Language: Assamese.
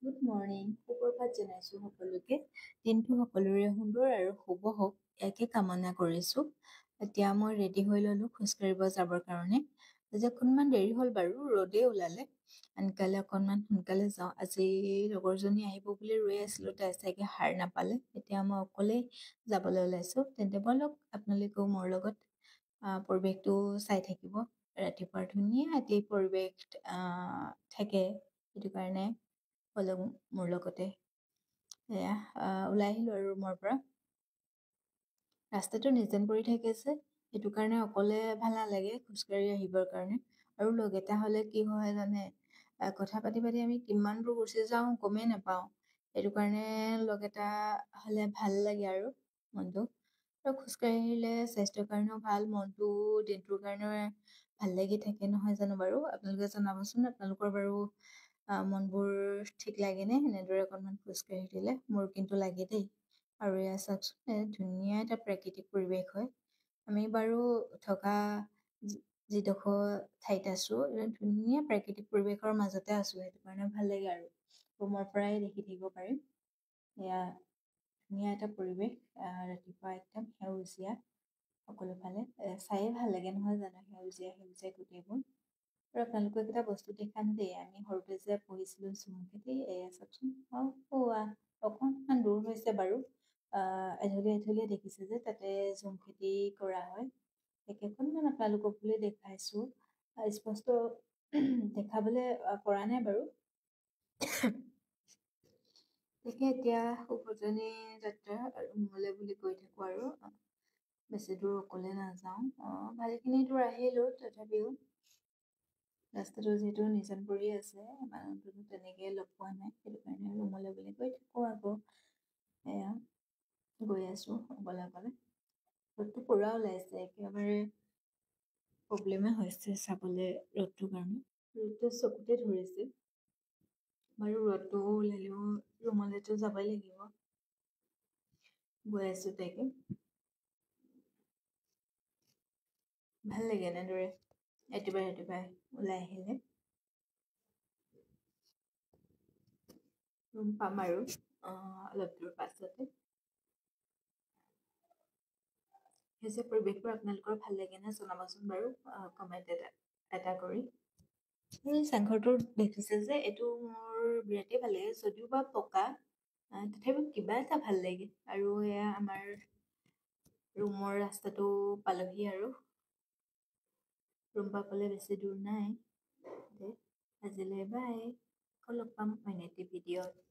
গুড মৰ্ণিং, সুপ্ৰভাত জনাইছোঁ সকলোকে। দিনটো সকলোৰে সুন্দৰ আৰু শুভ হওক ইয়াকে কামনা কৰিছোঁ। এতিয়া মই ৰেডি হৈ ল'লোঁ খোজকাঢ়িব যাবৰ কাৰণে। আজি অকণমান দেৰি হ'ল বাৰু, ৰ'দেই ওলালে। আনকালে অকণমান সোনকালে যাওঁ। আজি লগৰজনী আহিব বুলি ৰৈ আছিলোঁ, তাই চাগে সাৰ নাপালে। এতিয়া মই অকলেই যাবলৈ ওলাইছোঁ। তেন্তে ব'লক আপোনালোকেও মোৰ লগত পৰিৱেশটো চাই থাকিব। ৰাতিপুৱাৰ ধুনীয়া এটি পৰিৱেশ থাকে, সেইটো কাৰণে ব'লক মোৰ লগতে। এয়া ওলাই আহিলোঁ আৰু ৰুমৰ পৰা। ৰাস্তাটো নিজান পৰি থাকে যে, সেইটো কাৰণে অকলে ভাল নালাগে খোজকাঢ়ি আহিবৰ কাৰণে। আৰু লগ এটা হ'লে কি হয় জানে, কথা পাতি পাতি আমি কিমান দূৰ গুচি যাওঁ গমেই নাপাওঁ। সেইটো কাৰণে লগ এটা হ'লে ভাল লাগে আৰু মনটো। আৰু খোজকাঢ়ি আহিলে স্বাস্থ্যৰ কাৰণেও ভাল, মনটো দিনটোৰ কাৰণেও ভাল লাগি থাকে নহয় জানো বাৰু। আপোনালোকে জনাবচোন, আপোনালোকৰ বাৰু মনবোৰ ঠিক লাগেনে এনেদৰে অকণমান খোজকাঢ়ি দিলে? মোৰ কিন্তু লাগে দেই। আৰু এয়া চাওকচোন, ধুনীয়া এটা প্ৰাকৃতিক পৰিৱেশ হয়। আমি বাৰু থকা যিডোখৰ ঠাইত আছোঁ, ধুনীয়া প্ৰাকৃতিক পৰিৱেশৰ মাজতে আছোঁ, সেইটো কাৰণে ভাল লাগে আৰু ৰুমৰ পৰাই দেখি থাকিব পাৰিম। এয়া ধুনীয়া এটা পৰিৱেশ, ৰাতিপুৱা একদম সেউজীয়া সকলো ফালে, চায়ে ভাল লাগে নহয় জানো, সেউজীয়া সেউজীয়া গোটেইবোৰ। আৰু আপোনালোকক এটা বস্তু দেখাম দেই, আমি সৰুতে যে পঢ়িছিলোঁ চুমখেতি, এয়া চাওকচোন, অকণমান দূৰ হৈছে বাৰু, এঢলীয়া এঢলীয়া দেখিছে যে তাতে ঝুম খেতি কৰা হয়। তাকে অকণমান আপোনালোকক বুলি দেখাইছোঁ, স্পষ্ট দেখাবলৈ পৰা নাই বাৰু। তাকে এতিয়া উভতনি যাত্ৰা আৰু ৰুমলৈ বুলি কৈ থাকোঁ আৰু বেছি দূৰ অকলে নাযাওঁ। ভালেখিনি দূৰ আহিলোঁ, তথাপিও ৰাস্তাটো যিহেতু নিজান পৰি আছে, মানুহটো তেনেকৈ লগ পোৱা নাই, সেইটো কাৰণে ৰুমলৈ বুলি কৈ থাকোঁ আকৌ। এয়া গৈ আছোঁ অকলে অকলে। ৰ'দটো পুৰা ওলাইছে, একেবাৰে প্ৰব্লেমে হৈছে চাবলৈ ৰ'দটোৰ কাৰণে। ৰ'দটো চকুতে ধৰিছে বাৰু। ৰ'দটো ওলালেও ৰুমলৈতো যাবই লাগিব। গৈ আছোঁ তাকে। ভাল লাগে এনেদৰে ৰাতিপুৱাই ৰাতিপুৱাই ওলাই আহিলে। ৰুম পাম আৰু অলপ দূৰ পাছতে। সেই পৰিৱেশবোৰ আপোনালোকৰ ভাল লাগে নে জনাবচোন বাৰু, কমেণ্ট এটা কৰি। এই চাংঘৰটো দেখিছে যে, এইটো মোৰ বিৰাটেই ভাল লাগে, যদিও বা পকা, তথাপিও কিবা এটা ভাল লাগে। আৰু এয়া আমাৰ ৰুমৰ ৰাস্তাটো পালোহি আৰু। ৰুম পাবলৈ বেছি দূৰ নাই। আজিলৈ বাই, আকৌ লগ পাম অন্য এটি ভিডিঅ'ত।